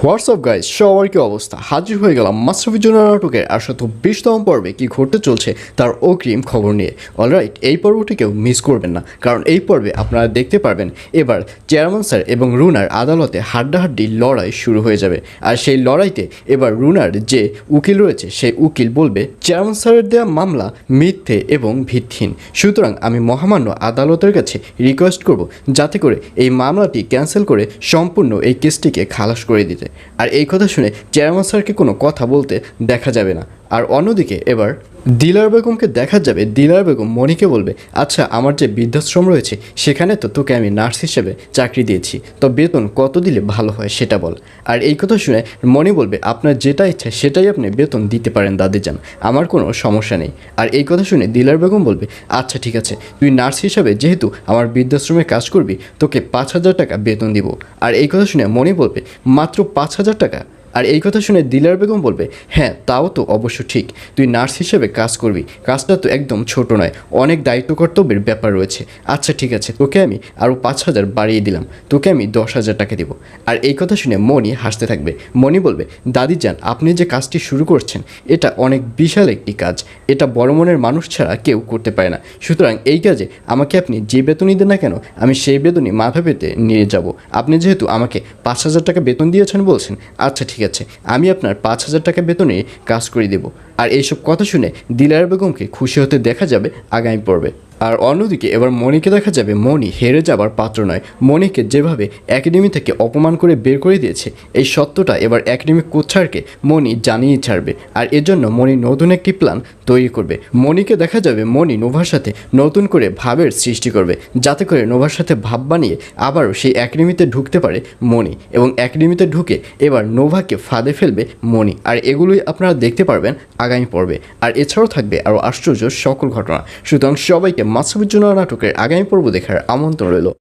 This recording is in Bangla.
হোয়াটসঅ্যাপ গাইজ, সবার কি অবস্থা? হাজির হয়ে গেলাম মাশরাফি নাটকের 820তম পর্বে কি ঘটতে চলছে তার অগ্রিম খবর নিয়ে। অলরাইট, এই পর্বটিকেও মিস করবেন না, কারণ এই পর্বে আপনারা দেখতে পারবেন এবার চেয়ারম্যান স্যার এবং রুনার আদালতে হাড্ডাহাড্ডি লড়াই শুরু হয়ে যাবে। আর সেই লড়াইতে এবার রুনার যে উকিল রয়েছে সেই উকিল বলবে চেয়ারম্যান স্যারের দেওয়া মামলা মিথ্যে এবং ভিত্তিহীন, সুতরাং আমি মহামান্য আদালতের কাছে রিকোয়েস্ট করব যাতে করে এই মামলাটি ক্যান্সেল করে সম্পূর্ণ এই কেসটিকে খালাস করে দিতে। আর এই কথা শুনে চেয়ারম্যান স্যারকে কোনো কথা বলতে দেখা যাবে না। আর অন্যদিকে এবার দিলার বেগমকে দেখা যাবে। দিলার বেগম মণিকে বলবে, আচ্ছা, আমার যে বৃদ্ধাশ্রম রয়েছে সেখানে তো তোকে আমি নার্স হিসেবে চাকরি দিয়েছি, তো বেতন কত দিলে ভালো হয় সেটা বল। আর এই কথা শুনে মণি বলবে, আপনার যেটা ইচ্ছা সেটাই আপনি বেতন দিতে পারেন দাদিজান, আমার কোনো সমস্যা নেই। আর এই কথা শুনে দিলার বেগম বলবে, আচ্ছা ঠিক আছে, তুই নার্স হিসাবে যেহেতু আমার বৃদ্ধাশ্রমে কাজ করবি, তোকে 5,000 টাকা বেতন দিব। আর এই কথা শুনে মণি বলবে, মাত্র 5,000 টাকা? আর এই কথা শুনে দিলার বেগম বলবে, হ্যাঁ তাও তো অবশ্য ঠিক, তুই নার্স হিসেবে কাজ করবি, কাজটা তো একদম ছোট নয়, অনেক দায়িত্ব কর্তব্যের ব্যাপার রয়েছে। আচ্ছা ঠিক আছে, তোকে আমি আরও 5,000 বাড়িয়ে দিলাম, তোকে আমি 10,000 টাকা দেবো। আর এই কথা শুনে মণি হাসতে থাকবে। মণি বলবে, দাদিজান, আপনি যে কাজটি শুরু করছেন এটা অনেক বিশাল একটি কাজ, এটা বড় মনের মানুষ ছাড়া কেউ করতে পারে না, সুতরাং এই কাজে আমাকে আপনি যে বেতনই দেন না কেন আমি সেই বেতনই মাথা পেতে নিয়ে যাব। আপনি যেহেতু আমাকে 5,000 টাকা বেতন দিয়েছেন বলছেন, আচ্ছা ঠিক আছে, আমি আপনার 5,000 টাকা বেতনে কাজ করে দেব। আর এইসব কথা শুনে দিলার বেগমকে খুশি হতে দেখা যাবে আগামী পর্বে। আর অন্যদিকে এবার মণিকে দেখা যাবে মণি হেরে যাবার পাত্র নয়। মণিকে যেভাবে একাডেমি থেকে অপমান করে বের করে দিয়েছে, এই সত্যটা এবার একাডেমি কোচারকে মণি জানিয়ে ছাড়বে। আর এজন্য মণি নতুন একটি প্ল্যান তৈরি করবে। মণিকে দেখা যাবে মণি নোভার সাথে নতুন করে ভাবের সৃষ্টি করবে, যাতে করে নোভার সাথে ভাব বানিয়ে আবারও সেই একাডেমিতে ঢুকতে পারে মণি, এবং একাডেমিতে ঢুকে এবার নোভাকে ফাঁদে ফেলবে মণি। আর এগুলোই আপনারা দেখতে পারবেন আগামী পর্বে। আর এছাড়াও থাকবে আরও আশ্চর্য সকল ঘটনা। সুতরাং সবাইকে মাশরাফি নাটকের আগামী পর্ব দেখার আমন্ত্রণ রইল।